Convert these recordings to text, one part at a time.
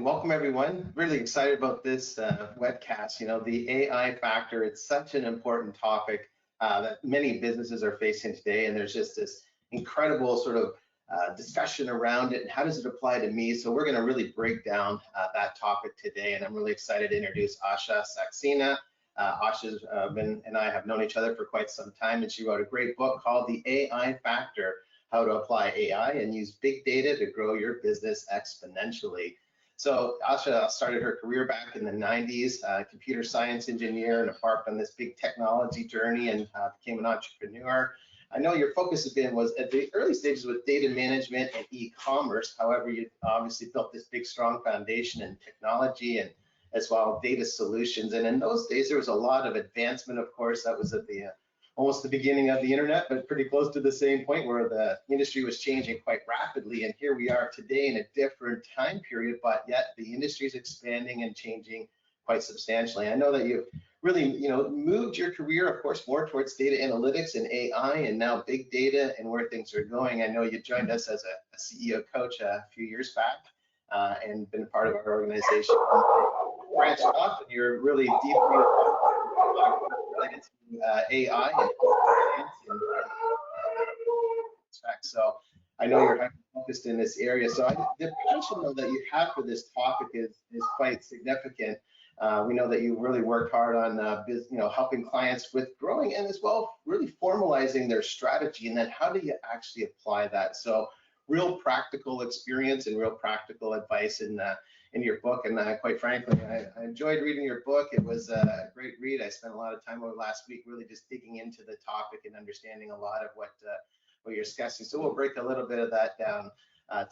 Welcome everyone. Really excited about this webcast. The AI factor, it's such an important topic that many businesses are facing today, and there's just this incredible sort of discussion around it and how does it apply to me. So we're going to really break down that topic today, and I'm really excited to introduce Asha Saxena. Asha's and I have known each other for quite some time, and she wrote a great book called The AI Factor: How to Apply AI and Use Big Data to Grow Your Business Exponentially. So Asha started her career back in the 90s, computer science engineer, and embarked on this big technology journey and became an entrepreneur. I know your focus was at the early stages with data management and e-commerce. However, you obviously built this big, strong foundation in technology and as well data solutions. And in those days, there was a lot of advancement. Of course, that was at the almost the beginning of the internet, but pretty close to the same point where the industry was changing quite rapidly. And here we are today in a different time period, but yet the industry is expanding and changing quite substantially. I know that you've really, moved your career, of course, more towards data analytics and AI and now big data and where things are going. I know you joined us as a CEO coach a few years back and been a part of our organization. Branched off, and you're really deeply related to AI and so I know you're highly focused in this area. So the passion though that you have for this topic is quite significant. We know that you really worked hard on helping clients with growing and as well really formalizing their strategy, and then how do you actually apply that? So real practical experience and real practical advice in your book. And quite frankly, I enjoyed reading your book. It was a great read. I spent a lot of time over last week really just digging into the topic and understanding a lot of what you're discussing. So we'll break a little bit of that down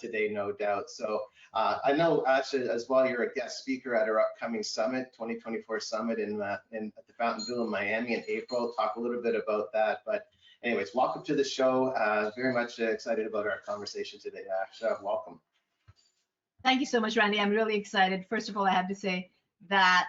today, no doubt. So I know, Asha, as well, you're a guest speaker at our upcoming summit, 2024 summit at the Fountainville in Miami in April. Talk a little bit about that. But anyways, welcome to the show. Very much excited about our conversation today, Asha. Welcome. Thank you so much, Randy. I'm really excited. First of all, I have to say that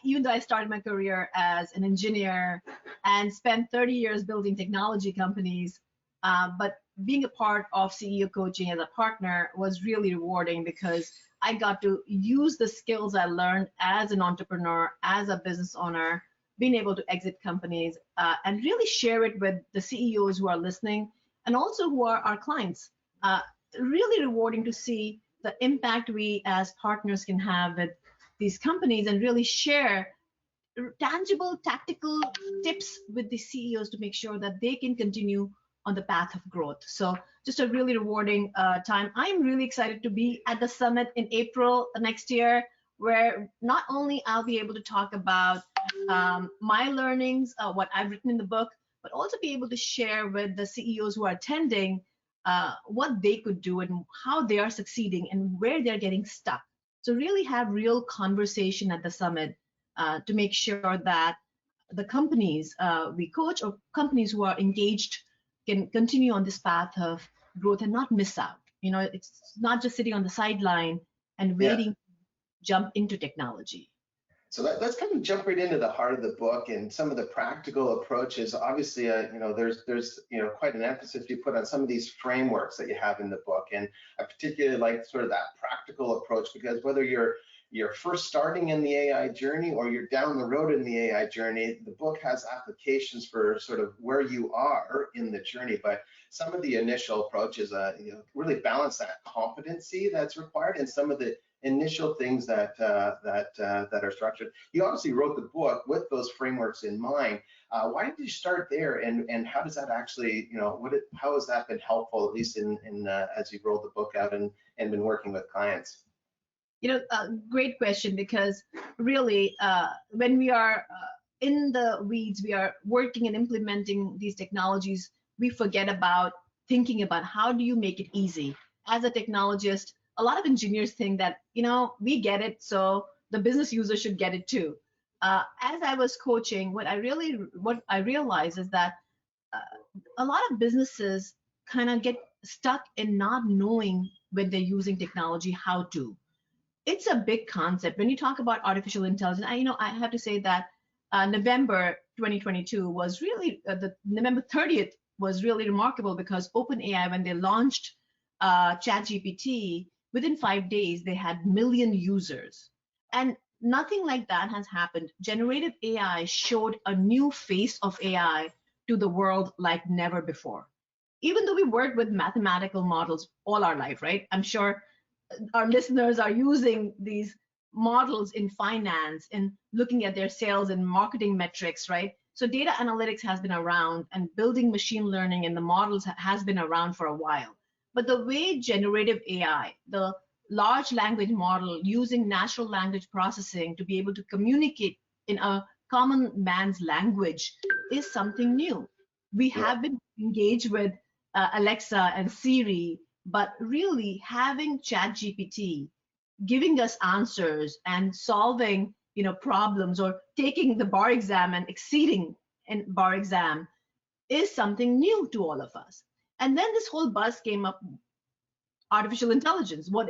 even though I started my career as an engineer and spent 30 years building technology companies, but being a part of CEO coaching as a partner was really rewarding because I got to use the skills I learned as an entrepreneur, as a business owner, being able to exit companies and really share it with the CEOs who are listening and also who are our clients. Really rewarding to see the impact we as partners can have with these companies and really share tangible tactical tips with the CEOs to make sure that they can continue on the path of growth. So just a really rewarding time. I'm really excited to be at the summit in April next year, where not only I'll be able to talk about my learnings, what I've written in the book, but also be able to share with the CEOs who are attending what they could do and how they are succeeding and where they're getting stuck. So really have real conversation at the summit to make sure that the companies we coach or companies who are engaged can continue on this path of growth and not miss out. It's not just sitting on the sideline and waiting to jump into technology. So let's kind of jump right into the heart of the book and some of the practical approaches. Obviously, there's quite an emphasis you put on some of these frameworks that you have in the book, and I particularly like sort of that practical approach because whether you're first starting in the AI journey or you're down the road in the AI journey, the book has applications for sort of where you are in the journey. But some of the initial approaches, really balance that competency that's required and some of the initial things that are structured. You obviously wrote the book with those frameworks in mind. Why did you start there, and how does that actually, how has that been helpful, at least in as you've rolled the book out and been working with clients? Great question, because really when we are in the weeds, we are working and implementing these technologies, we forget about thinking about how do you make it easy. As a technologist, a lot of engineers think that, we get it, so the business user should get it too. As I was coaching, what I realized is that a lot of businesses kind of get stuck in not knowing when they're using technology, how to. It's a big concept. When you talk about artificial intelligence, I have to say that November 2022 was really, the November 30th was really remarkable because OpenAI, when they launched ChatGPT, within 5 days, they had million users. And nothing like that has happened. Generative AI showed a new face of AI to the world like never before. Even though we worked with mathematical models all our life, right? I'm sure our listeners are using these models in finance, in looking at their sales and marketing metrics, right? So data analytics has been around, and building machine learning and the models has been around for a while. But the way generative AI, the large language model using natural language processing to be able to communicate in a common man's language, is something new. We Yeah. have been engaged with Alexa and Siri, but really having ChatGPT giving us answers and solving, problems, or taking the bar exam and exceeding in bar exam, is something new to all of us. And then this whole buzz came up: artificial intelligence. What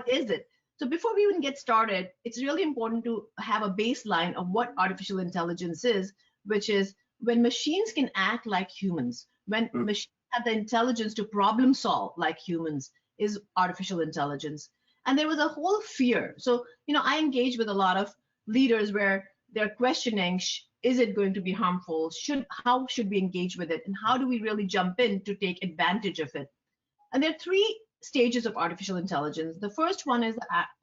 is it? So before we even get started, it's really important to have a baseline of what artificial intelligence is, which is when machines can act like humans, when machines have the intelligence to problem solve like humans, is artificial intelligence. And there was a whole fear. So, I engage with a lot of leaders where they're questioning, is it going to be harmful? How should we engage with it? And how do we really jump in to take advantage of it? And there are three stages of artificial intelligence. The first one is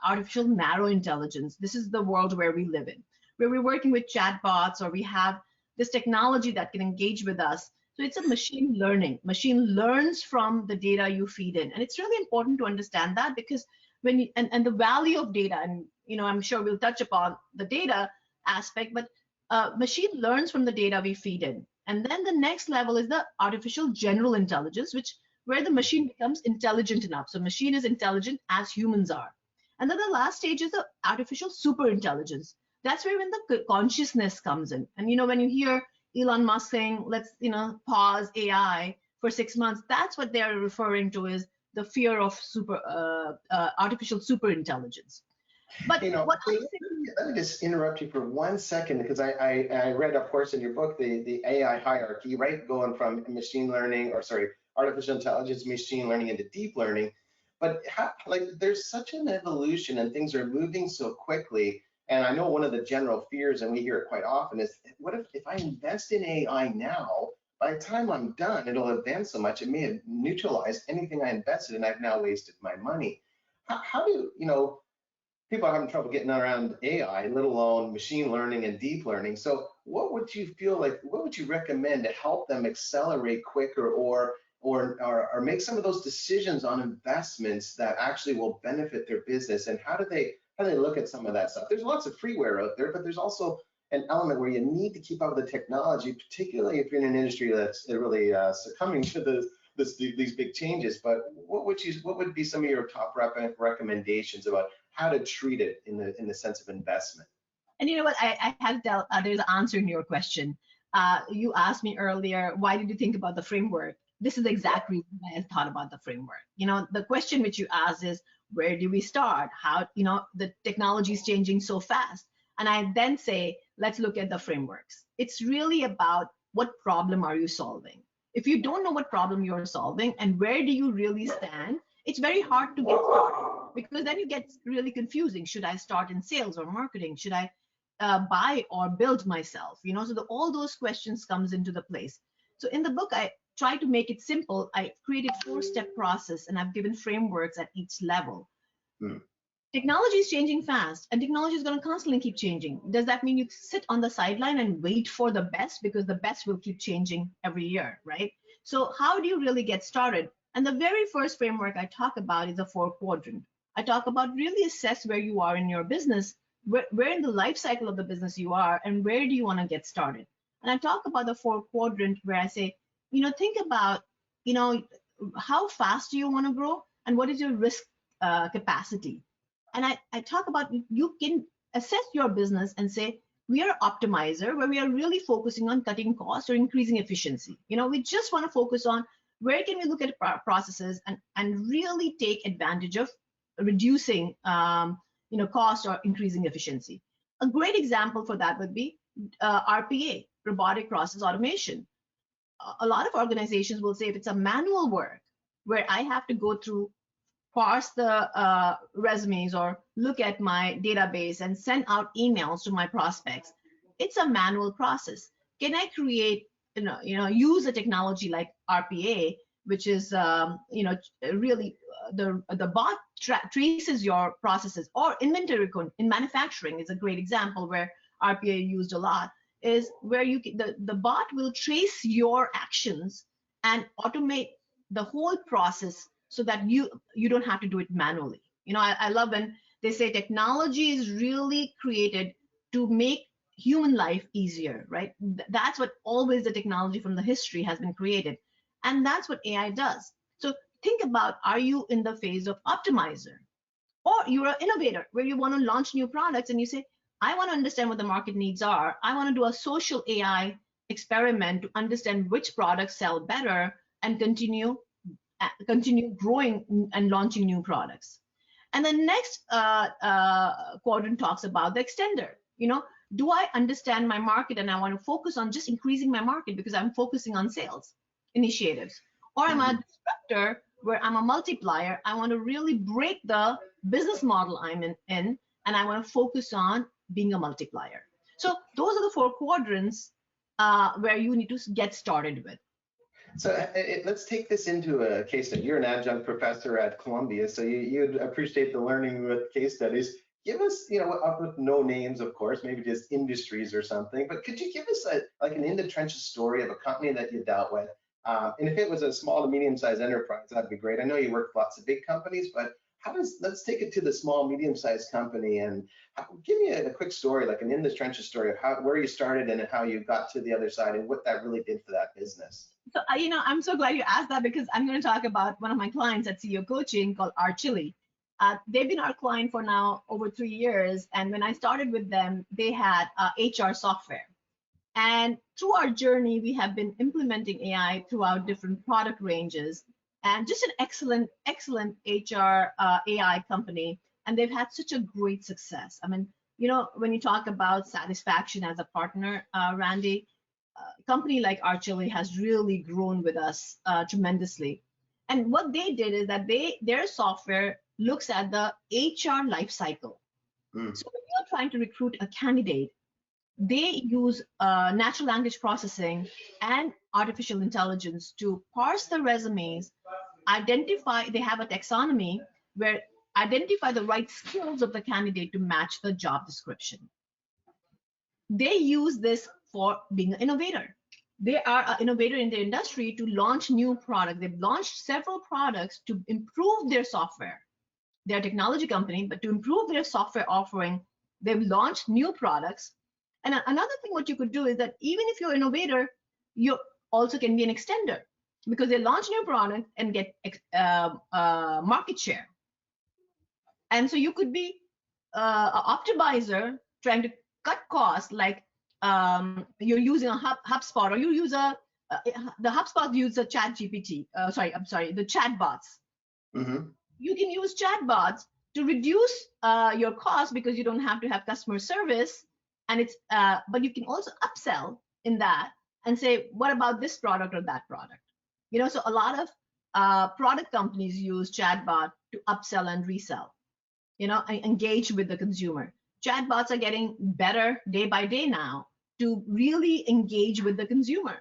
artificial narrow intelligence. This is the world where we live in, where we're working with chatbots, or we have this technology that can engage with us. So it's a machine learning. Machine learns from the data you feed in. And it's really important to understand that, because and the value of data, and I'm sure we'll touch upon the data aspect, but machine learns from the data we feed in. And then the next level is the artificial general intelligence, where the machine becomes intelligent enough. So machine is intelligent as humans are. And then the last stage is the artificial super intelligence. That's where when the consciousness comes in. And when you hear Elon Musk saying, let's pause AI for 6 months, that's what they're referring to, is the fear of artificial super intelligence. But what I'm saying, let me just interrupt you for 1 second, because I read, of course, in your book, the AI hierarchy, right? Going from artificial intelligence, machine learning into deep learning. But there's such an evolution, and things are moving so quickly. And I know one of the general fears, and we hear it quite often, is what if I invest in AI now, by the time I'm done, it'll advance so much, it may have neutralized anything I invested in, I've now wasted my money. How do people are having trouble getting around AI, let alone machine learning and deep learning. So what would you recommend to help them accelerate quicker, or make some of those decisions on investments that actually will benefit their business? And how do they look at some of that stuff? There's lots of freeware out there, but there's also an element where you need to keep up with the technology, particularly if you're in an industry that's really succumbing to these big changes. But what would be some of your top recommendations about how to treat it in the sense of investment? And you know what, I had to tell, there's an answer in your question. You asked me earlier, why did you think about the framework? This is the exact reason why I thought about the framework. The question which you asked is, where do we start? How, the technology is changing so fast. And I then say, let's look at the frameworks. It's really about, what problem are you solving? If you don't know what problem you're solving and where do you really stand, it's very hard to get started, because then you get really confusing. Should I start in sales or marketing? Should I buy or build myself? So all those questions comes into the place. So in the book, I try to make it simple. I created 4-step process, and I've given frameworks at each level. Technology is changing fast, and technology is going to constantly keep changing. Does that mean you sit on the sideline and wait for the best, because the best will keep changing every year, right? So how do you really get started? And the very first framework I talk about is a 4-quadrant. I talk about really assess where you are in your business, where in the life cycle of the business you are, and where do you want to get started. And I talk about the 4-quadrant, where I say, think about, how fast do you want to grow, and what is your risk capacity. And I talk about, you can assess your business and say, we are an optimizer, where we are really focusing on cutting costs or increasing efficiency. We just want to focus on where can we look at processes and really take advantage of reducing cost or increasing efficiency. A great example for that would be RPA, robotic process automation. A lot of organizations will say, if it's a manual work where I have to go through parse the resumes or look at my database and send out emails to my prospects. It's a manual process. Can I create, use a technology like RPA, which is, really the bot traces your processes, or inventory in manufacturing is a great example where RPA used a lot, is where the bot will trace your actions and automate the whole process so that you don't have to do it manually. I love when they say technology is really created to make human life easier, right? That's what always the technology from the history has been created. And that's what AI does. So think about, are you in the phase of optimizer? Or you're an innovator where you want to launch new products and you say, I want to understand what the market needs are. I want to do a social AI experiment to understand which products sell better and continue growing and launching new products. And the next quadrant talks about the extender. Do I understand my market and I want to focus on just increasing my market because I'm focusing on sales initiatives? Or am I a disruptor where I'm a multiplier? I want to really break the business model I'm in and I want to focus on being a multiplier. So those are the 4 quadrants where you need to get started with. So let's take this into a case study. You're an adjunct professor at Columbia, so you'd appreciate the learning with case studies. Give us, with no names, of course, maybe just industries or something, but could you give us like an in the trenches story of a company that you dealt with? And if it was a small to medium-sized enterprise, that'd be great. I know you work with lots of big companies, but let's take it to the small, medium-sized company and give me a quick story, like an in the trenches story of where you started and how you got to the other side and what that really did for that business. So, I'm so glad you asked that because I'm going to talk about one of my clients at CEO Coaching called Chili. They've been our client for now over 3 years. And when I started with them, they had HR software. And through our journey, we have been implementing AI throughout different product ranges, and just an excellent HR AI company. And they've had such a great success. I mean, when you talk about satisfaction as a partner, Randy, a company like Chili has really grown with us tremendously. And what they did is that their software looks at the HR life cycle. So when you're trying to recruit a candidate, they use natural language processing and artificial intelligence to parse the resumes, they have a taxonomy where identify the right skills of the candidate to match the job description. They use this for being an innovator. They are an innovator in their industry to launch new products. They've launched several products to improve their software. They're a technology company, but to improve their software offering, they've launched new products. And another thing what you could do is that even if you're an innovator, you also can be an extender because they launch new product and get market share. And so you could be an optimizer trying to cut costs, like you're using a HubSpot, or you use the HubSpot use a chat GPT. The chat bots. Mm-hmm. You can use chat bots to reduce your cost because you don't have to have customer service. And but you can also upsell in that and say, what about this product or that product? So a lot of product companies use chatbot to upsell and resell, and engage with the consumer. Chatbots are getting better day by day now to really engage with the consumer.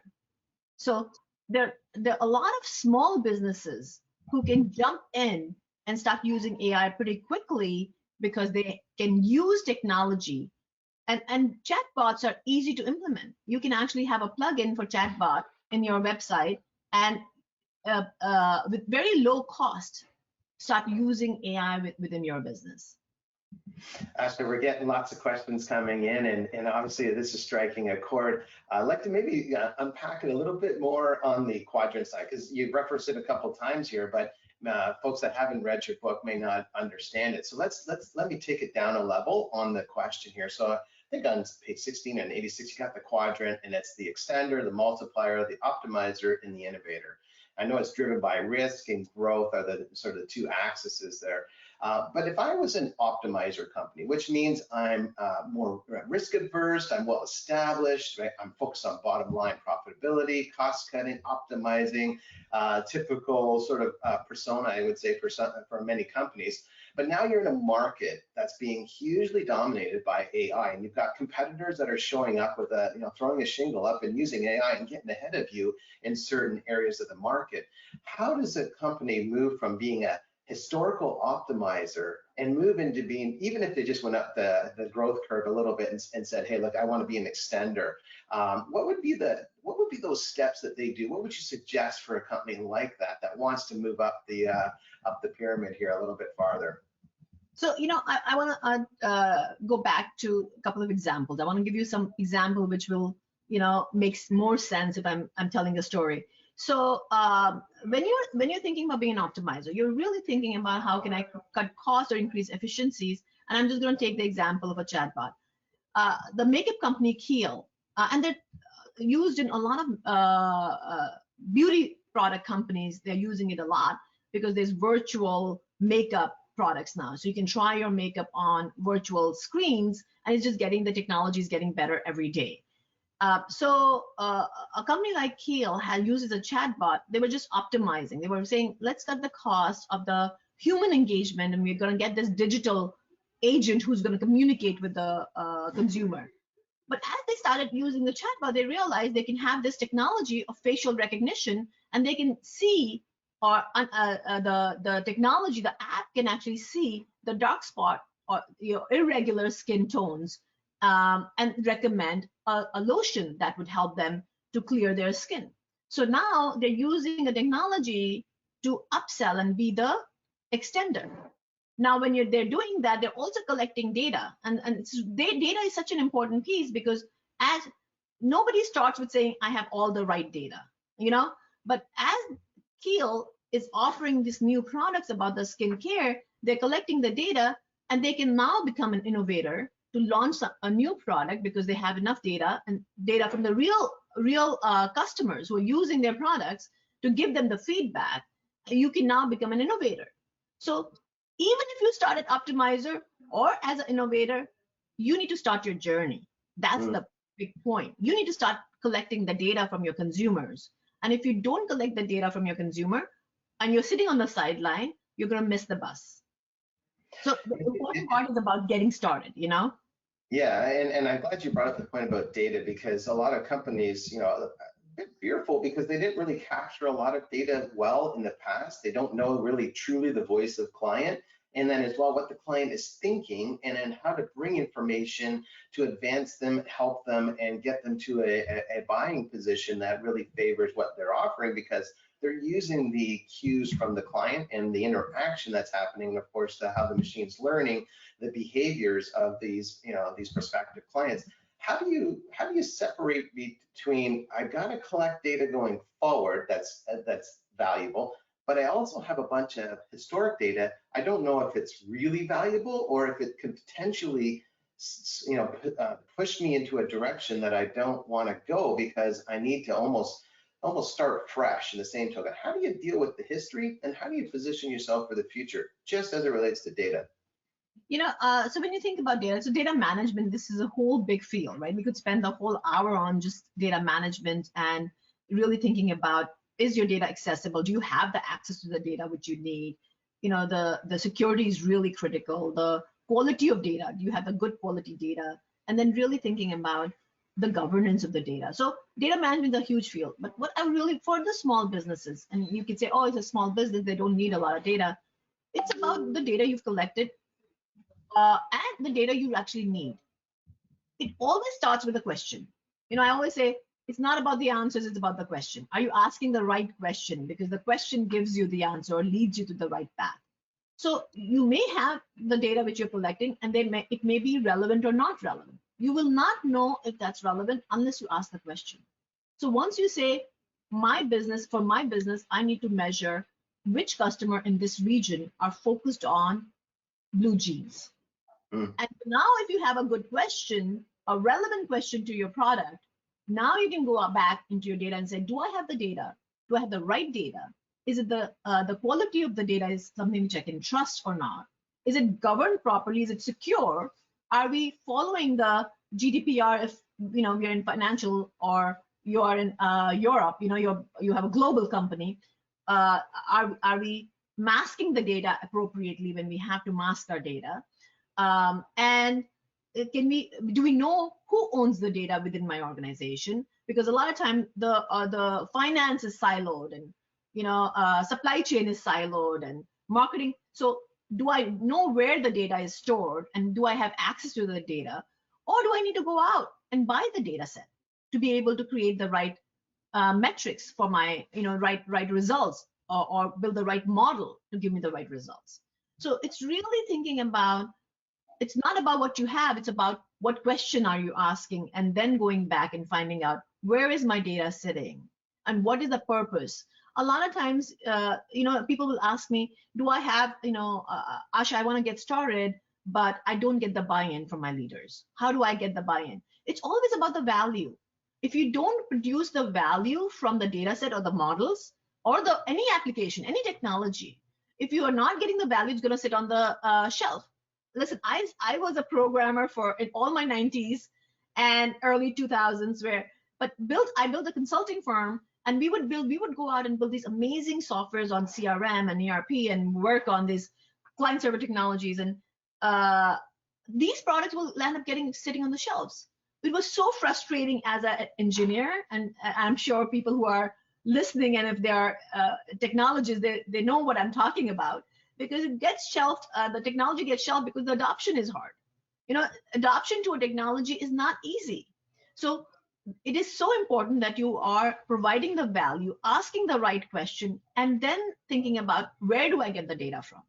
So there are a lot of small businesses who can jump in and start using AI pretty quickly because they can use technology. And chatbots are easy to implement. You can actually have a plugin for chatbot in your website and with very low cost, start using AI within your business. Ashley, we're getting lots of questions coming in, and obviously this is striking a chord. I'd like to maybe unpack it a little bit more on the quadrant side, because you've referenced it a couple times here, but folks that haven't read your book may not understand it. So let me take it down a level on the question here. So I think on page 16 and 86, you got the quadrant, and it's the extender, the multiplier, the optimizer, and the innovator. I know it's driven by risk and growth are the sort of 2 axes there. But if I was an optimizer company, which means I'm more risk adverse, I'm well established, right? I'm focused on bottom line profitability, cost cutting, optimizing, typical sort of persona, I would say, for many companies. But now you're in a market that's being hugely dominated by AI, and you've got competitors that are showing up with a, throwing a shingle up and using AI and getting ahead of you in certain areas of the market. How does a company move from being a historical optimizer and move into being, even if they just went up the growth curve a little bit and said, hey, look, I want to be an extender? What would be those steps that they do? What would you suggest for a company like that wants to move up the pyramid here a little bit farther? So, I want to go back to a couple of examples. I want to give you some example which will, makes more sense if I'm telling a story. So when you're thinking about being an optimizer, you're really thinking about how can I cut costs or increase efficiencies. And I'm just going to take the example of a chatbot. The makeup company Kiehl, and they're used in a lot of beauty product companies. They're using it a lot because there's virtual makeup products now. So you can try your makeup on virtual screens, and it's just the technology is getting better every day. So a company like Kiehl uses a chatbot. They were just optimizing. They were saying, let's cut the cost of the human engagement, and we're going to get this digital agent who's going to communicate with the consumer. But as they started using the chatbot, they realized they can have this technology of facial recognition, and they can see, or the technology, the app can actually see the dark spot or irregular skin tones, and recommend a lotion that would help them to clear their skin. So now they're using the technology to upsell and be the extender. Now, when they're doing that, they're also collecting data, and data is such an important piece, because as nobody starts with saying I have all the right data, but as Kiehl is offering these new products about the skincare, they're collecting the data, and they can now become an innovator to launch a new product because they have enough data, and data from the real customers who are using their products to give them the feedback. You can now become an innovator. So even if you start at optimizer or as an innovator, you need to start your journey. That's the big point. You need to start collecting the data from your consumers. And if you don't collect the data from your consumer and you're sitting on the sideline, you're going to miss the bus. So the important part is about getting started, Yeah, and I'm glad you brought up the point about data, because a lot of companies, a bit fearful because they didn't really capture a lot of data well in the past. They don't know really truly the voice of client, and then as well what the client is thinking, and then how to bring information to advance them, help them, and get them to a buying position that really favors what they're offering, because they're using the cues from the client and the interaction that's happening, and of course how the machine's learning the behaviors of these these prospective clients. How do you separate between, I've got to collect data going forward that's valuable, but I also have a bunch of historic data. I don't know if it's really valuable or if it could potentially push me into a direction that I don't want to go, because I need to almost start fresh in the same token. How do you deal with the history, and how do you position yourself for the future, just as it relates to data? So when you think about data, so data management, this is a whole big field, right? We could spend the whole hour on just data management and really thinking about, is your data accessible? Do you have the access to the data which you need? The security is really critical. The quality of data, do you have the good quality data? And then really thinking about the governance of the data. So data management is a huge field, but what I really, for the small businesses, and you could say, oh, it's a small business, they don't need a lot of data. It's about the data you've collected, and the data you actually need. It always starts with a question. I always say it's not about the answers, it's about the question. Are you asking the right question? Because the question gives you the answer or leads you to the right path. So you may have the data which you're collecting, and it may be relevant or not relevant. You will not know if that's relevant unless you ask the question. So once you say, for my business, I need to measure which customer in this region are focused on blue jeans. And now if you have a good question, a relevant question to your product, now you can go back into your data and say, do I have the data? Do I have the right data? Is it the quality of the data is something which I can trust or not? Is it governed properly? Is it secure? Are we following the GDPR if we're in financial, or you are in Europe, you have a global company? Are we masking the data appropriately when we have to mask our data? And do we know who owns the data within my organization? Because a lot of time the finance is siloed, and supply chain is siloed, and marketing. So do I know where the data is stored, and do I have access to the data, or do I need to go out and buy the data set to be able to create the right metrics for my right results, or build the right model to give me the right results? So it's really thinking about, it's not about what you have, it's about what question are you asking, and then going back and finding out, where is my data sitting and what is the purpose? A lot of times, people will ask me, do I have, Asha, I want to get started, but I don't get the buy-in from my leaders. How do I get the buy-in? It's always about the value. If you don't produce the value from the data set or the models or any application, any technology, if you are not getting the value, it's going to sit on the shelf. Listen, I was a programmer in all my 90s and early 2000s, I built a consulting firm, and we would go out and build these amazing softwares on CRM and ERP and work on these client server technologies, and these products will end up sitting on the shelves. It was so frustrating as an engineer, and I'm sure people who are listening, and if they are technologists, they know what I'm talking about, because it gets shelved, the technology gets shelved because the adoption is hard. Adoption to a technology is not easy. So it is so important that you are providing the value, asking the right question, and then thinking about, where do I get the data from?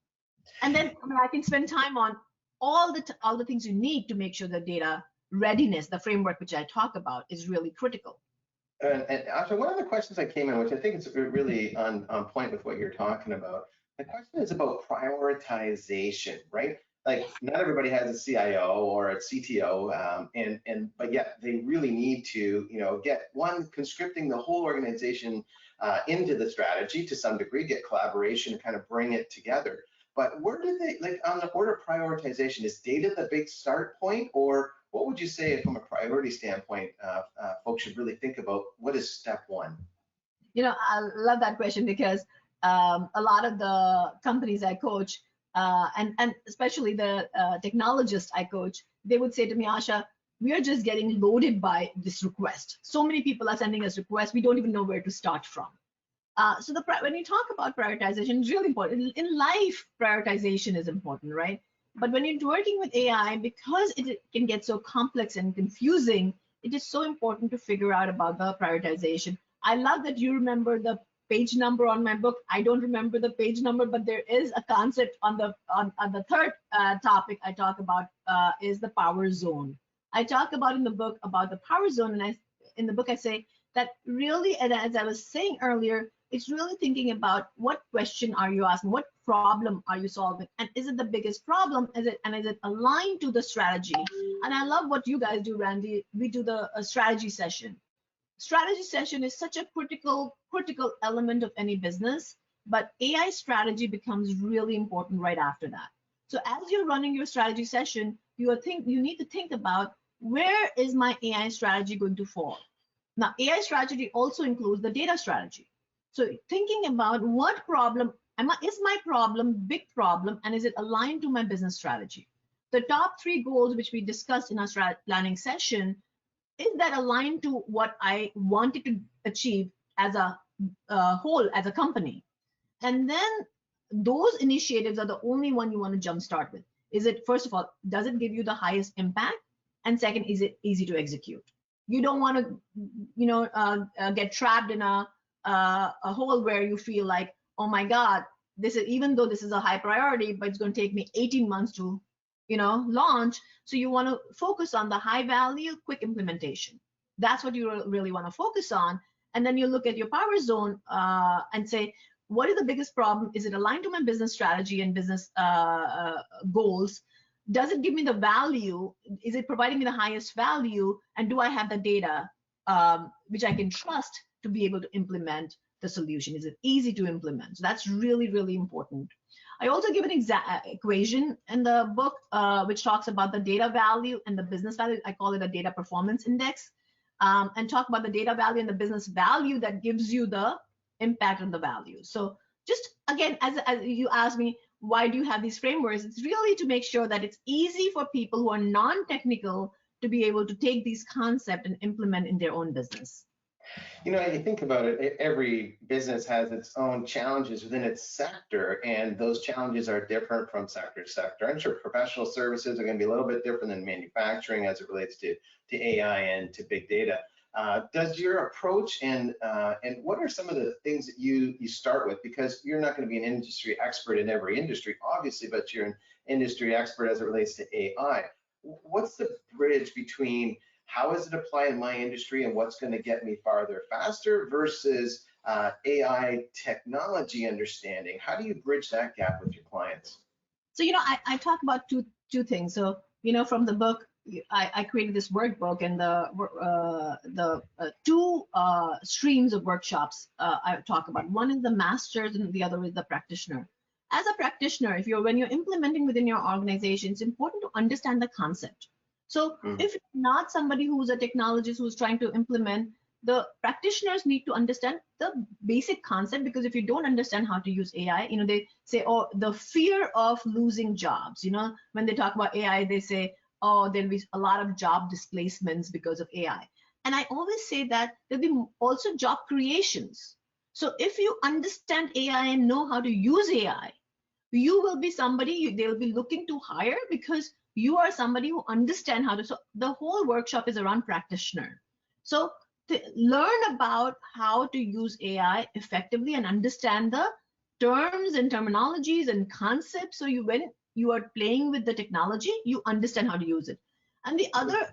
And then I can spend time on all the things you need to make sure the data readiness, the framework which I talk about, is really critical. And Asha, one of the questions that came in, which I think is really on point with what you're talking about, the question is about prioritization, right? Like, not everybody has a CIO or a CTO, but yet they really need to, get conscripting the whole organization into the strategy to some degree, get collaboration, and kind of bring it together. But where do they, like, on the order of prioritization, is data the big start point, or what would you say from a priority standpoint, folks should really think about? What is step one? I love that question, because a lot of the companies I coach, and especially the technologists I coach, they would say to me, Asha, we are just getting loaded by this request. So many people are sending us requests, we don't even know where to start from. So when you talk about prioritization, it's really important. In life, prioritization is important, right? But when you're working with AI, because it can get so complex and confusing, it is so important to figure out about the prioritization. I love that you remember the page number on my book. I don't remember the page number, but there is a concept on the third topic I talk about, is the power zone. I talk about in the book about the power zone, and in the book I say that really, and as I was saying earlier, it's really thinking about, what question are you asking, what problem are you solving, and is it the biggest problem, is it aligned to the strategy? And I love what you guys do, Randy. We do the strategy session. Strategy session is such a critical element of any business, but AI strategy becomes really important right after that. So as you're running your strategy session, you need to think about, where is my AI strategy going to fall? Now, AI strategy also includes the data strategy. So thinking about, what problem is my problem, big problem, and is it aligned to my business strategy? The top 3 goals which we discussed in our planning session, is that aligned to what I wanted to achieve as a whole, as a company? And then those initiatives are the only one you want to jumpstart with. Is it, first of all, does it give you the highest impact? And second, is it easy to execute? You don't want to, get trapped in a hole where you feel like, oh my God, even though this is a high priority, but it's going to take me 18 months to, launch. So you want to focus on the high value, quick implementation. That's what you really want to focus on. And then you look at your power zone and say, what is the biggest problem? Is it aligned to my business strategy and business goals? Does it give me the value? Is it providing me the highest value? And do I have the data which I can trust to be able to implement the solution? Is it easy to implement? So that's really, really important. I also give an equation in the book, which talks about the data value and the business value. I call it a data performance index, and talk about the data value and the business value that gives you the impact on the value. So just again, as you asked me, why do you have these frameworks? It's really to make sure that it's easy for people who are non-technical to be able to take these concepts and implement in their own business. You know, you think about it, every business has its own challenges within its sector, and those challenges are different from sector to sector. I'm sure professional services are going to be a little bit different than manufacturing as it relates to AI and to big data. Does your approach and what are some of the things that you start with? Because you're not going to be an industry expert in every industry, obviously, but you're an industry expert as it relates to AI. What's the bridge between how is it applied in my industry and what's going to get me farther faster versus AI technology understanding? How do you bridge that gap with your clients? So, I talk about two things. So, from the book, I created this workbook, and the two streams of workshops I talk about. One is the masters and the other is the practitioner. As a practitioner, when you're implementing within your organization, it's important to understand the concept. So if you're not somebody who's a technologist who's trying to implement, the practitioners need to understand the basic concept, because if you don't understand how to use AI, they say, oh, the fear of losing jobs. When they talk about AI, they say, oh, there'll be a lot of job displacements because of AI. And I always say that there'll be also job creations. So if you understand AI and know how to use AI, you will be somebody they'll be looking to hire, because you are somebody who understand how to. So the whole workshop is around practitioner. So to learn about how to use AI effectively and understand the terms and terminologies and concepts. So when you are playing with the technology, you understand how to use it. And the other,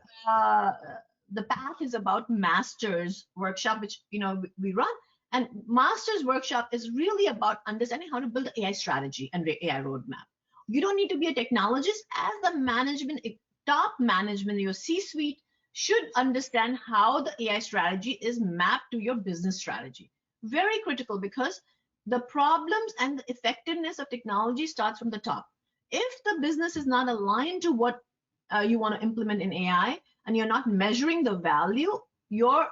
the path is about masters workshop, which we run. And masters workshop is really about understanding how to build an AI strategy and AI roadmap. You don't need to be a technologist. As the management, top management, your C-suite should understand how the AI strategy is mapped to your business strategy. Very critical, because the problems and the effectiveness of technology starts from the top. If the business is not aligned to what you want to implement in AI, and you're not measuring the value, your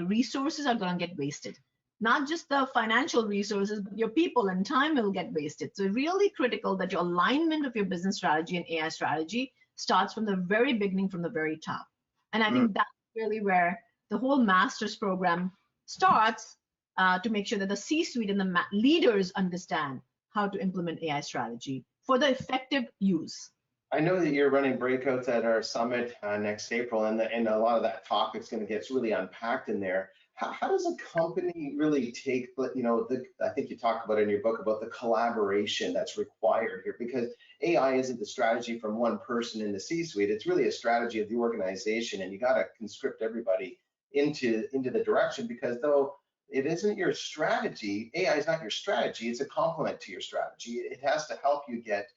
resources are going to get wasted. Not just the financial resources, but your people and time will get wasted. So really critical that your alignment of your business strategy and AI strategy starts from the very beginning, from the very top. And I think that's really where the whole master's program starts, to make sure that the C-suite and the leaders understand how to implement AI strategy for the effective use. I know that you're running breakouts at our summit next April, and a lot of that topic is going to get really unpacked in there. How does a company really take, I think you talk about it in your book about the collaboration that's required here, because AI isn't the strategy from one person in the C-suite. It's really a strategy of the organization, and you got to conscript everybody into the direction, because though it isn't your strategy, AI is not your strategy. It's a complement to your strategy. It has to help you get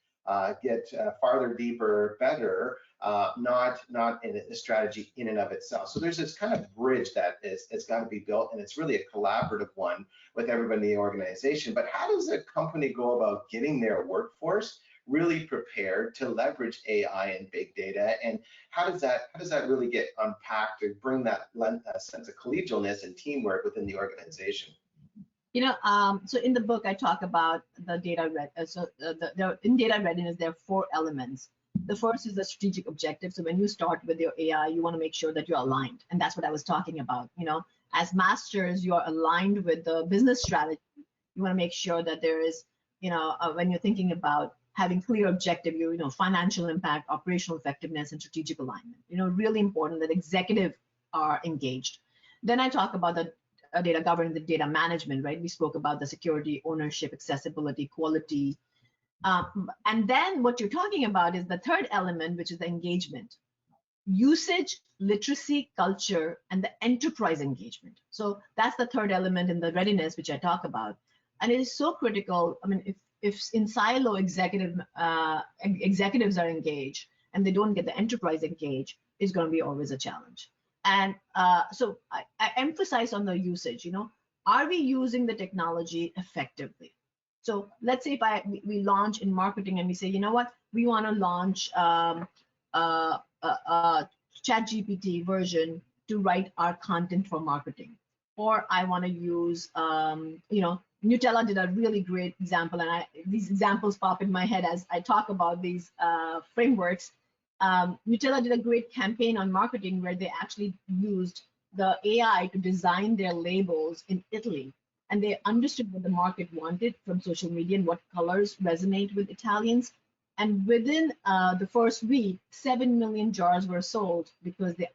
farther, deeper, better, not in a strategy in and of itself. So there's this kind of bridge that it's got to be built, and it's really a collaborative one with everybody in the organization. But how does a company go about getting their workforce really prepared to leverage AI and big data, and how does that really get unpacked to bring that sense of collegialness and teamwork within the organization? So in the book, I talk about the data. In data readiness, there are 4 elements. The first is the strategic objective. So when you start with your AI, you want to make sure that you're aligned. And that's what I was talking about. As masters, you're aligned with the business strategy. You want to make sure that there is, when you're thinking about having clear objective, financial impact, operational effectiveness, and strategic alignment. Really important that executives are engaged. Then I talk about the data governance, the data management, right? We spoke about the security, ownership, accessibility, quality. And then what you're talking about is the third element, which is the engagement. Usage, literacy, culture, and the enterprise engagement. So that's the third element in the readiness, which I talk about. And it is so critical. I mean, if in silo executives are engaged and they don't get the enterprise engaged, it's going to be always a challenge. And so I emphasize on the usage. Are we using the technology effectively? So let's say if we launch in marketing and we say, you know what, we want to launch a ChatGPT version to write our content for marketing, or I want to use, Nutella did a really great example, and these examples pop in my head as I talk about these frameworks. Nutella did a great campaign on marketing where they actually used the AI to design their labels in Italy. And they understood what the market wanted from social media and what colors resonate with Italians. And within the first week, 7 million jars were sold because they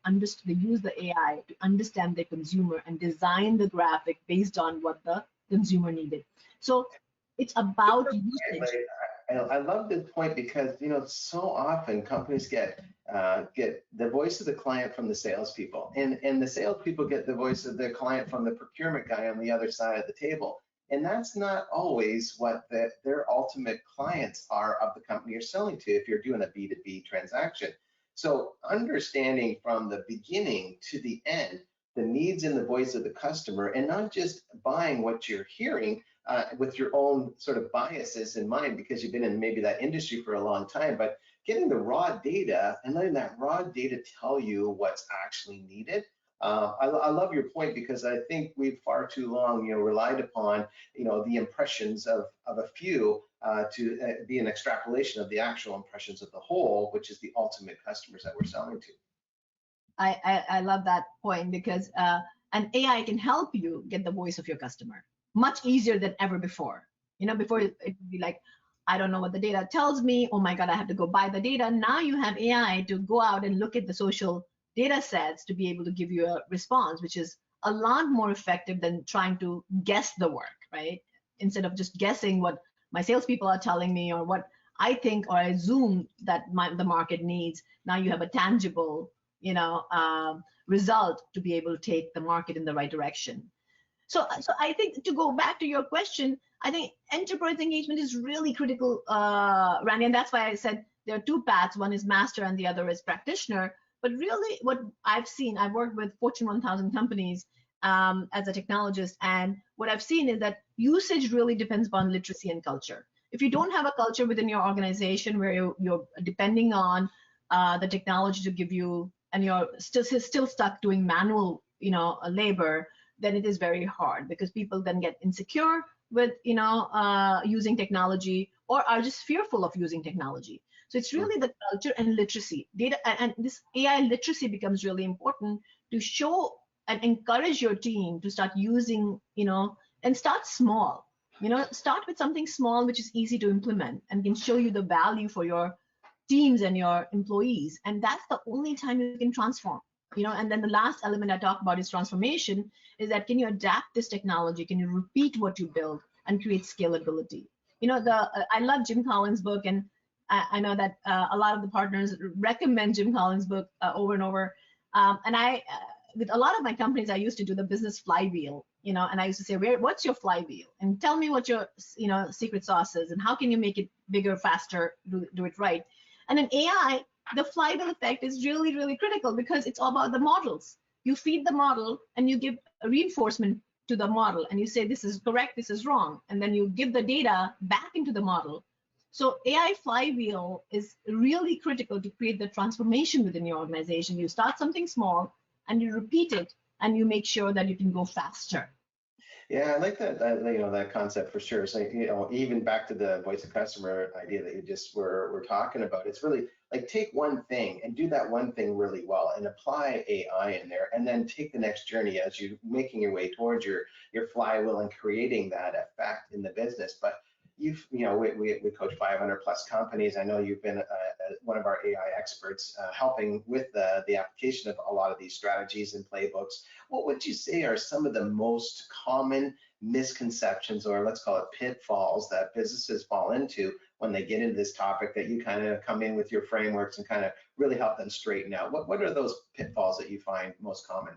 used the AI to understand their consumer and design the graphic based on what the consumer needed. So it's about usage. I love this point because so often companies get the voice of the client from the salespeople, and the salespeople get the voice of the client from the procurement guy on the other side of the table. And that's not always what their ultimate clients are of the company you're selling to if you're doing a B2B transaction. So understanding from the beginning to the end the needs and the voice of the customer, and not just buying what you're hearing with your own sort of biases in mind because you've been in maybe that industry for a long time, but getting the raw data and letting that raw data tell you what's actually needed. I love your point because I think we've far too long, relied upon, the impressions of a few to be an extrapolation of the actual impressions of the whole, which is the ultimate customers that we're selling to. I love that point because an AI can help you get the voice of your customer much easier than ever before. Before it would be like, I don't know what the data tells me. Oh my God, I have to go buy the data. Now you have AI to go out and look at the social data sets to be able to give you a response, which is a lot more effective than trying to guess the work, right? Instead of just guessing what my salespeople are telling me or what I think or I assume that the market needs. Now you have a tangible, result to be able to take the market in the right direction. So I think to go back to your question, I think enterprise engagement is really critical, Randy, and that's why I said there are two paths. One is master and the other is practitioner. But really what I've seen, I've worked with Fortune 1000 companies as a technologist, and what I've seen is that usage really depends upon literacy and culture. If you don't have a culture within your organization where you're depending on the technology to give you, and you're still stuck doing manual, labor, then it is very hard because people then get insecure with, using technology or are just fearful of using technology. So it's really the culture and literacy. Data and this AI literacy becomes really important to show and encourage your team to start using, and start small. Start with something small which is easy to implement and can show you the value for your teams and your employees. And that's the only time you can transform. And then the last element I talk about is transformation, is that can you adapt this technology? Can you repeat what you build and create scalability? I love Jim Collins' book, and I know that a lot of the partners recommend Jim Collins' book over and over. And with a lot of my companies, I used to do the business flywheel, and I used to say, what's your flywheel? And tell me what your, secret sauce is, and how can you make it bigger, faster, do it right? And in AI, the flywheel effect is really, really critical because it's all about the models. You feed the model and you give a reinforcement to the model, and you say, this is correct, this is wrong. And then you give the data back into the model. So AI flywheel is really critical to create the transformation within your organization. You start something small and you repeat it and you make sure that you can go faster. Yeah, I like that concept for sure. So, even back to the voice of customer idea that you just were talking about, it's really like take one thing and do that one thing really well and apply AI in there, and then take the next journey as you're making your way towards your flywheel and creating that effect in the business. But we coach 500 plus companies. I know you've been one of our AI experts helping with the application of a lot of these strategies and playbooks. What would you say are some of the most common misconceptions, or let's call it pitfalls, that businesses fall into when they get into this topic that you kind of come in with your frameworks and kind of really help them straighten out? What are those pitfalls that you find most common?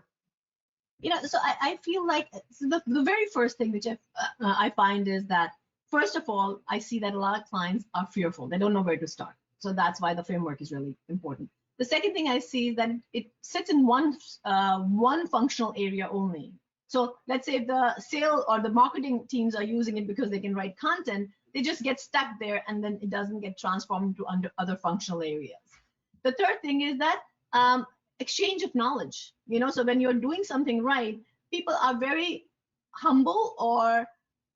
So I feel like the very first thing which I find is that, first of all, I see that a lot of clients are fearful. They don't know where to start. So that's why the framework is really important. The second thing I see is that it sits in one functional area only. So let's say if the sale or the marketing teams are using it because they can write content, they just get stuck there and then it doesn't get transformed into other functional areas. The third thing is that exchange of knowledge. So when you're doing something right, people are very humble or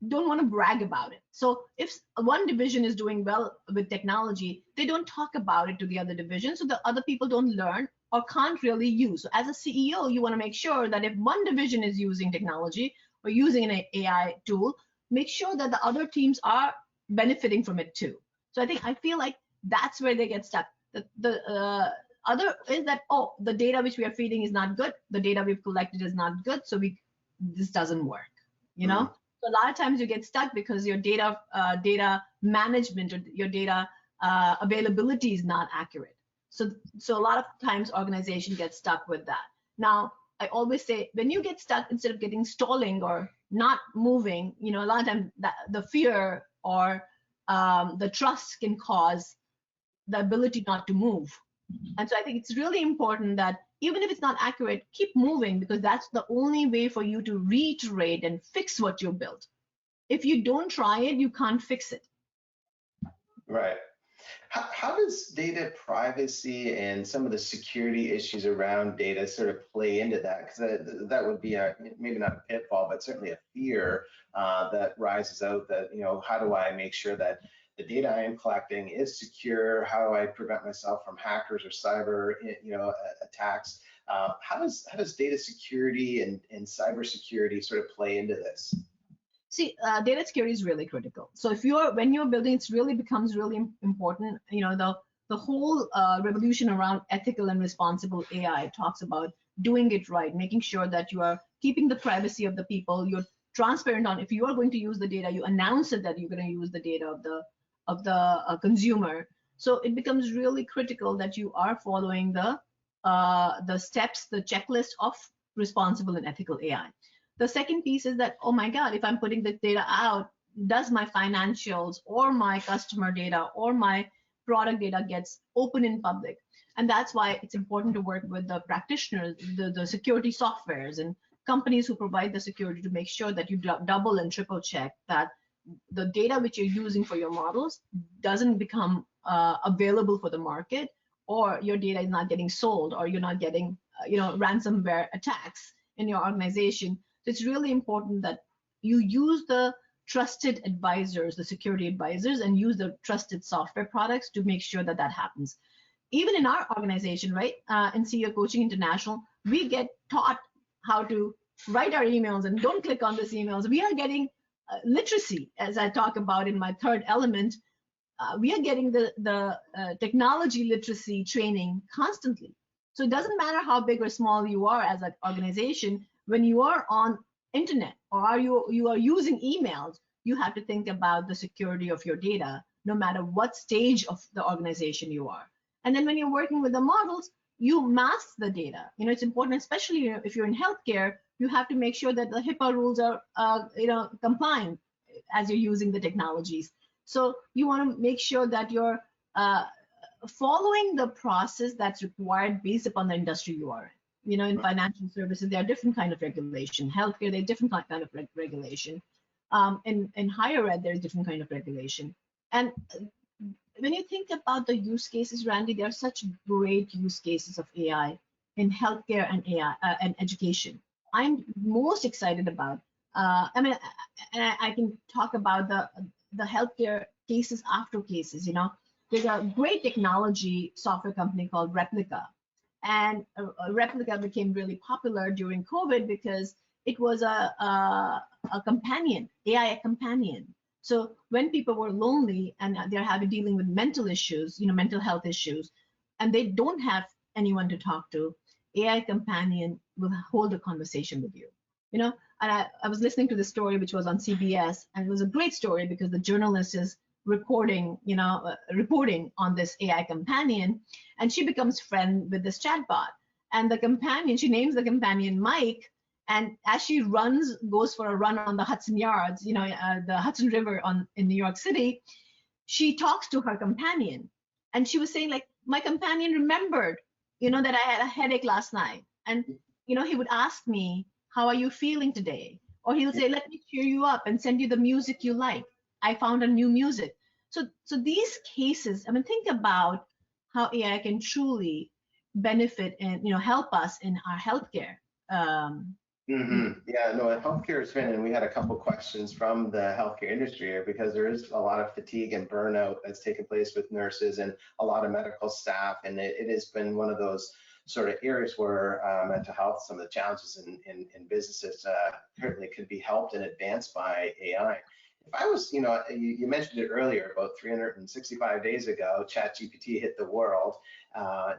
don't want to brag about it. So if one division is doing well with technology, they don't talk about it to the other division, so the other people don't learn or can't really use. So as a CEO, you want to make sure that if one division is using technology or using an AI tool, make sure that the other teams are benefiting from it too. So I feel like that's where they get stuck. The other is that, oh, the data which we are feeding is not good. The data we've collected is not good. So this doesn't work, Mm-hmm. So a lot of times you get stuck because your data management or your data availability is not accurate. So a lot of times organization gets stuck with that. Now, I always say when you get stuck, instead of getting stalling or not moving, a lot of times the fear or the trust can cause the ability not to move. And so I think it's really important that even if it's not accurate, keep moving, because that's the only way for you to reiterate and fix what you built. If you don't try it, you can't fix it. Right. How does data privacy and some of the security issues around data sort of play into that? Because that would be maybe not a pitfall, but certainly a fear that rises out that, how do I make sure that the data I am collecting is secure? How do I prevent myself from hackers or cyber, attacks? How does data security and cybersecurity sort of play into this? See, data security is really critical. So when you're building, it really becomes really important. The whole revolution around ethical and responsible AI talks about doing it right, making sure that you are keeping the privacy of the people. You're transparent on if you are going to use the data, you announce it that you're going to use the data of the consumer. So it becomes really critical that you are following the steps, the checklist of responsible and ethical AI. The second piece is that, oh my God, if I'm putting the data out, does my financials or my customer data or my product data gets open in public? And that's why it's important to work with the practitioners, the security softwares and companies who provide the security to make sure that you double and triple check that the data which you're using for your models doesn't become available for the market, or your data is not getting sold, or you're not getting ransomware attacks in your organization. So it's really important that you use the trusted advisors, the security advisors, and use the trusted software products to make sure that happens. Even in our organization, right, in CEO Coaching International, we get taught how to write our emails and don't click on these emails. We are getting literacy, as I talk about in my third element. We are getting the technology literacy training constantly. So it doesn't matter how big or small you are as an organization. When you are on internet or you are using emails, you have to think about the security of your data, no matter what stage of the organization you are. And then when you're working with the models, you mask the data. It's important, especially if you're in healthcare, you have to make sure that the HIPAA rules are compliant as you're using the technologies. So you want to make sure that you're following the process that's required based upon the industry you are in. In financial services, there are different kind of regulation. Healthcare, there's different kind of regulation. In higher ed, there's different kind of regulation. And when you think about the use cases, Randy, there are such great use cases of AI in healthcare and AI and education. I'm most excited about. And I can talk about the healthcare cases after cases. There's a great technology software company called Replica. And Replica became really popular during COVID because it was a companion, AI companion. So when people were lonely and they're dealing with mental issues, mental health issues, and they don't have anyone to talk to, AI companion will hold a conversation with you. And I was listening to the story which was on CBS, and it was a great story because the journalist is reporting on this AI companion, and she becomes friend with this chatbot. And the companion, she names the companion Mike, and as she goes for a run on the Hudson Yards, the Hudson River in New York City, she talks to her companion, and she was saying, like, my companion remembered, that I had a headache last night, and he would ask me, how are you feeling today? Or he'll say, let me cheer you up and send you the music you like. I found a new music. So these cases, I mean, think about how AI can truly benefit and help us in our healthcare. Um, Yeah, no, healthcare has been, and we had a couple questions from the healthcare industry here because there is a lot of fatigue and burnout that's taken place with nurses and a lot of medical staff, and it has been one of those sort of areas where mental health, some of the challenges in businesses certainly could be helped and advanced by AI. If I was, you mentioned it earlier, about 365 days ago, ChatGPT hit the world,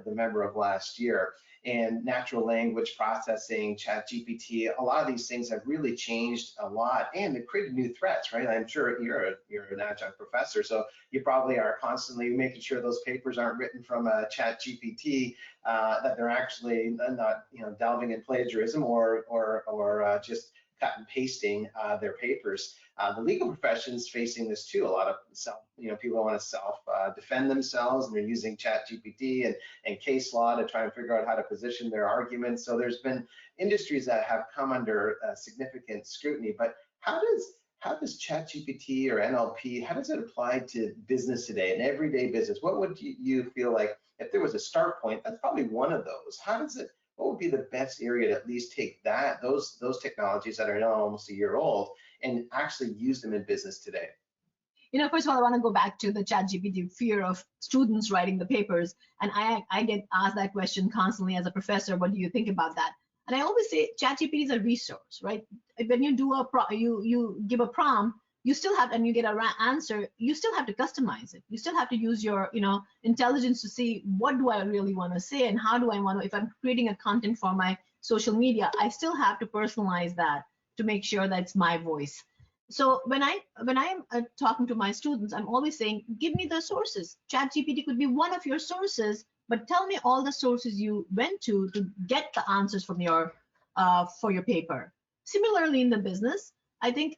November of last year, and natural language processing, ChatGPT, a lot of these things have really changed a lot, and they've created new threats, right? I'm sure you're an adjunct professor, so you probably are constantly making sure those papers aren't written from a ChatGPT, that they're actually not, delving in plagiarism or just cut and pasting their papers. The legal profession is facing this too. A lot of people want to defend themselves, and they're using ChatGPT and case law to try and figure out how to position their arguments. So there's been industries that have come under significant scrutiny. But how does ChatGPT or NLP, how does it apply to business today, an everyday business? What would you feel like if there was a start point? That's probably one of those. What would be the best area to at least take those technologies that are now almost a year old and actually use them in business today? First of all, I want to go back to the ChatGPT fear of students writing the papers. And I get asked that question constantly as a professor. What do you think about that? And I always say ChatGPT is a resource, right? When you do you give a prompt, you still have, and you get an answer, you still have to customize it. You still have to use your, intelligence to see what do I really want to say and how do I want to, if I'm creating a content for my social media, I still have to personalize that to make sure that it's my voice. So when I'm talking to my students, I'm always saying, give me the sources. ChatGPT could be one of your sources, but tell me all the sources you went to get the answers from your for your paper. Similarly, in the business, I think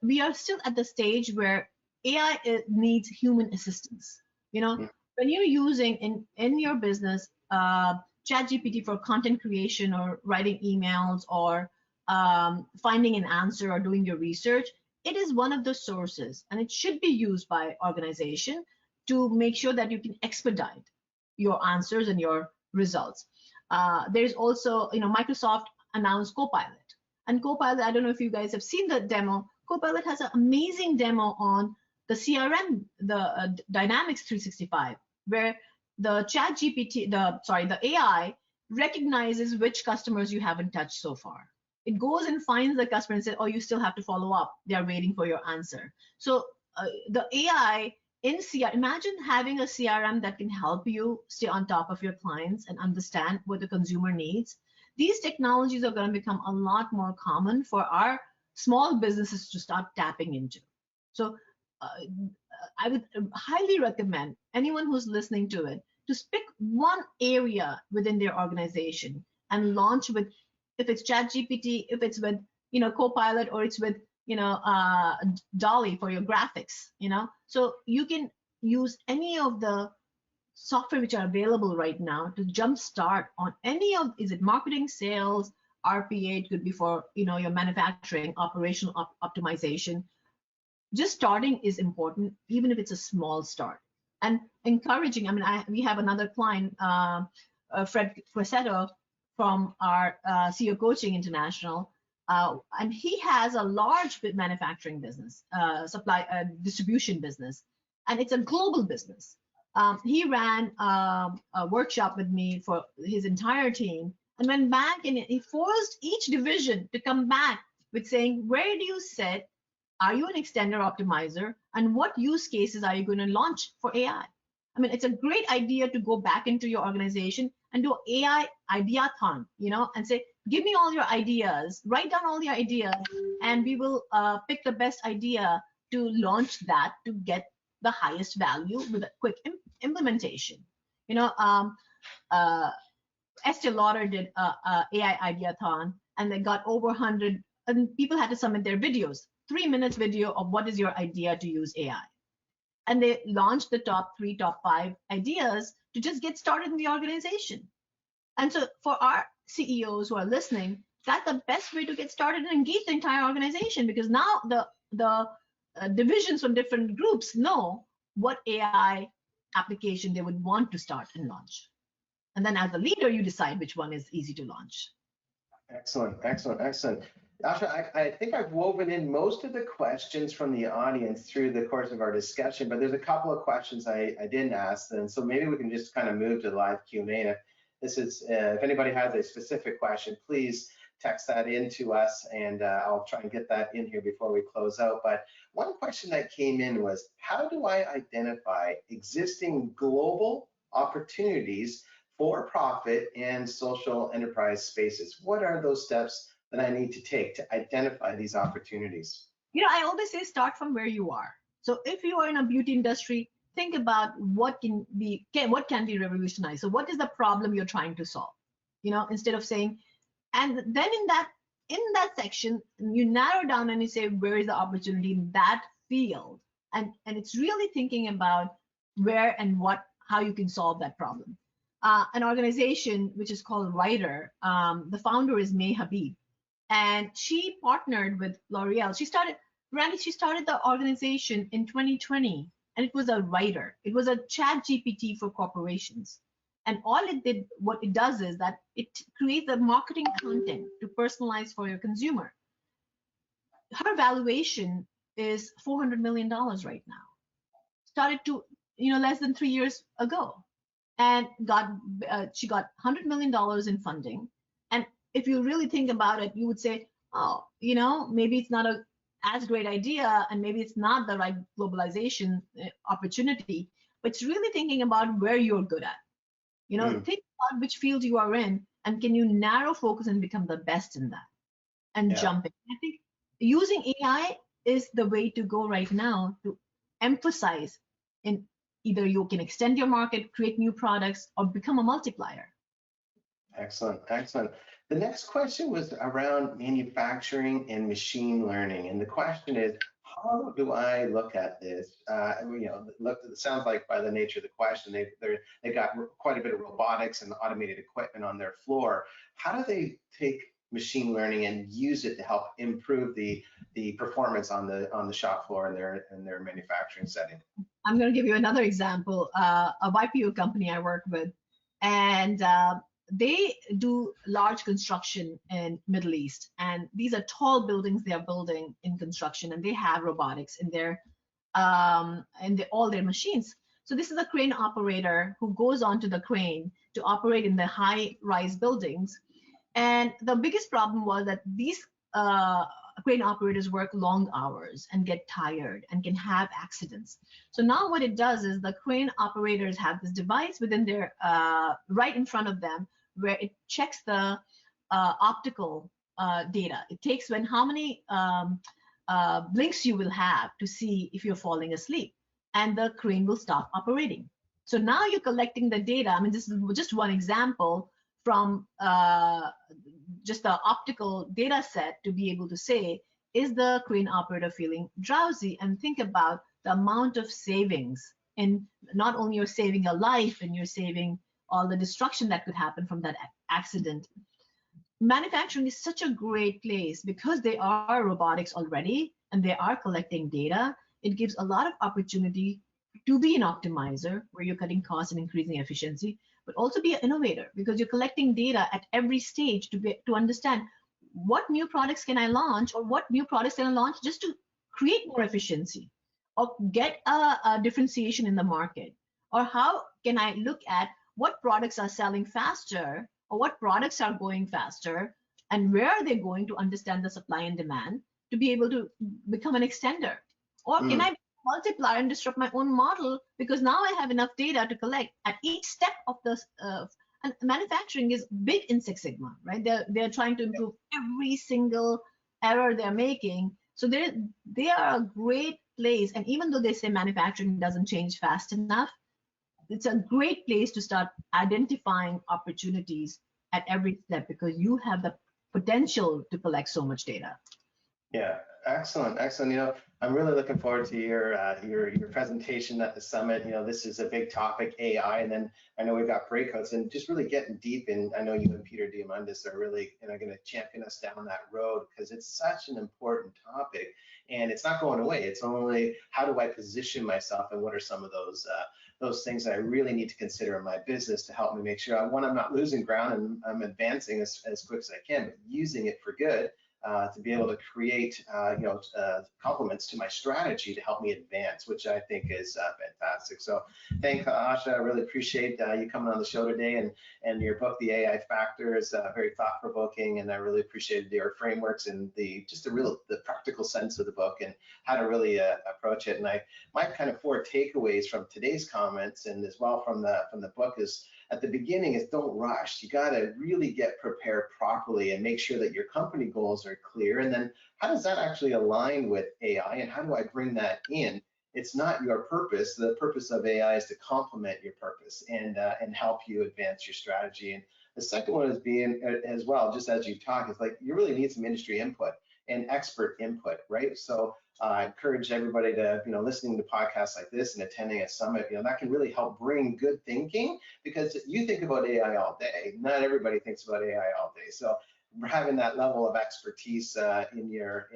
we are still at the stage where AI needs human assistance. When you're using in your business ChatGPT for content creation or writing emails or finding an answer or doing your research, it is one of the sources, and it should be used by organization to make sure that you can expedite your answers and your results. There's also, Microsoft announced Copilot, and Copilot, I don't know if you guys have seen the demo. Copilot has an amazing demo on the CRM, the Dynamics 365, where the the AI recognizes which customers you haven't touched so far. It goes and finds the customer and says, oh, you still have to follow up. They are waiting for your answer. So the AI in CRM, imagine having a CRM that can help you stay on top of your clients and understand what the consumer needs. These technologies are going to become a lot more common for our small businesses to start tapping into. So I would highly recommend anyone who's listening to it to pick one area within their organization and launch with, if it's ChatGPT, if it's with Copilot, or it's with Dolly for your graphics. So you can use any of the software which are available right now to jumpstart on any of, is it marketing, sales, RPA? It could be for your manufacturing, operational optimization. Just starting is important, even if it's a small start, and encouraging. I mean, we have another client, Fred Quesetto, from our CEO Coaching International, and he has a large manufacturing business, distribution business, and it's a global business. He ran a workshop with me for his entire team, and went back and he forced each division to come back with saying, where do you sit? Are you an extender optimizer? And what use cases are you going to launch for AI? I mean, it's a great idea to go back into your organization and do AI ideathon, and say, give me all your ideas, write down all your ideas, and we will pick the best idea to launch that to get the highest value with a quick implementation. Estee Lauder did a AI ideathon, and they got over 100, and people had to submit their videos, 3 minutes video of what is your idea to use AI. And they launched the top 3, top 5 ideas to just get started in the organization. And so for our CEOs who are listening, that's the best way to get started and engage the entire organization, because now the divisions from different groups know what AI application they would want to start and launch. And then as a leader, you decide which one is easy to launch. Excellent, excellent, excellent. Asha, I think I've woven in most of the questions from the audience through the course of our discussion, but there's a couple of questions I didn't ask, and so maybe we can just kind of move to the live Q&A. If anybody has a specific question, please text that in to us, and I'll try and get that in here before we close out. But one question that came in was, how do I identify existing global opportunities for profit and social enterprise spaces? What are those steps that I need to take to identify these opportunities? I always say start from where you are. So if you are in a beauty industry, think about what can be revolutionized. So what is the problem you're trying to solve? Instead of saying, and then in that section, you narrow down and you say, where is the opportunity in that field? And it's really thinking about where and how you can solve that problem. An organization which is called Writer, the founder is May Habib, and she partnered with L'Oreal. She started the organization in 2020, and it was a Writer. It was a chat GPT for corporations. And what it does is that it creates the marketing content to personalize for your consumer. Her valuation is $400 million right now. Started to, less than 3 years ago. And she got $100 million in funding. And if you really think about it, you would say, oh, maybe it's not as great idea, and maybe it's not the right globalization opportunity, but it's really thinking about where you're good at. Think about which field you are in, and can you narrow focus and become the best in that, and jump in. I think using AI is the way to go right now to emphasize in either you can extend your market, create new products, or become a multiplier. Excellent, excellent. The next question was around manufacturing and machine learning. And the question is, how do I look at this? It sounds like by the nature of the question, they got quite a bit of robotics and automated equipment on their floor. How do they take machine learning and use it to help improve the performance on the shop floor in their manufacturing setting? I'm going to give you another example. A YPO company I work with, and they do large construction in Middle East, and these are tall buildings they are building in construction, and they have robotics in all their machines. So this is a crane operator who goes onto the crane to operate in the high-rise buildings. And the biggest problem was that these crane operators work long hours and get tired and can have accidents. So now what it does is the crane operators have this device within their right in front of them, where it checks the optical data. It takes how many blinks you will have to see if you're falling asleep, and the crane will stop operating. So now you're collecting the data. I mean, this is just one example from just the optical data set to be able to say, is the crane operator feeling drowsy? And think about the amount of savings. And not only you're saving a life, and you're saving all the destruction that could happen from that accident. Manufacturing is such a great place because they are robotics already and they are collecting data. It gives a lot of opportunity to be an optimizer where you're cutting costs and increasing efficiency, but also be an innovator because you're collecting data at every stage to understand what new products can I launch, or what new products can I launch just to create more efficiency or get a differentiation in the market, or how can I look at what products are selling faster or what products are going faster and where are they going, to understand the supply and demand to be able to become an extender. Or can I multiply and disrupt my own model because now I have enough data to collect at each step of this. And manufacturing is big in Six Sigma, right? They're trying to improve every single error they're making. So they are a great place. And even though they say manufacturing doesn't change fast enough, it's a great place to start identifying opportunities at every step because you have the potential to collect so much data. Yeah, excellent, excellent. I'm really looking forward to your presentation at the summit. This is a big topic, AI, and then I know we've got breakouts and just really getting deep. And I know you and Peter Diamandis are really going to champion us down that road because it's such an important topic, and it's not going away. It's only how do I position myself, and what are some of those things that I really need to consider in my business to help me make sure one, I'm not losing ground and I'm advancing as quick as I can, but using it for good to be able to create, complements to my strategy to help me advance, which I think is fantastic. So, thank Asha. I really appreciate you coming on the show today, and your book, The AI Factor, is very thought provoking, and I really appreciated your frameworks and the practical sense of the book and how to really approach it. And my kind of 4 takeaways from today's comments and as well from the book is, at the beginning, is don't rush. You got to really get prepared properly and make sure that your company goals are clear. And then how does that actually align with AI, and how do I bring that in? It's not your purpose. The purpose of AI is to complement your purpose and help you advance your strategy. And the second one is being as well, just as you talk, is like you really need some industry input and expert input, right? So I encourage everybody to, listening to podcasts like this and attending a summit, that can really help bring good thinking, because you think about AI all day. Not everybody thinks about AI all day. So having that level of expertise in your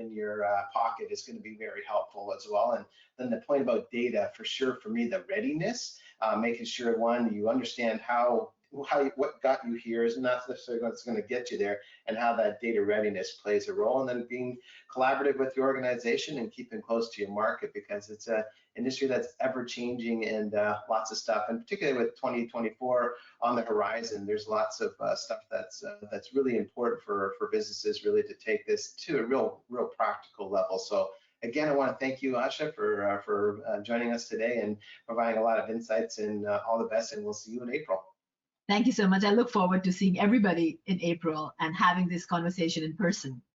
pocket is going to be very helpful as well. And then the point about data, for sure, for me, the readiness, making sure, one, you understand what got you here is not necessarily what's going to get you there, and how that data readiness plays a role, and then being collaborative with your organization and keeping close to your market, because it's a industry that's ever changing, and lots of stuff, and particularly with 2024 on the horizon, there's lots of stuff that's really important for businesses really to take this to a real practical level. So again, I want to thank you, Asha, for joining us today and providing a lot of insights, and all the best, and we'll see you in April. Thank you so much. I look forward to seeing everybody in April and having this conversation in person.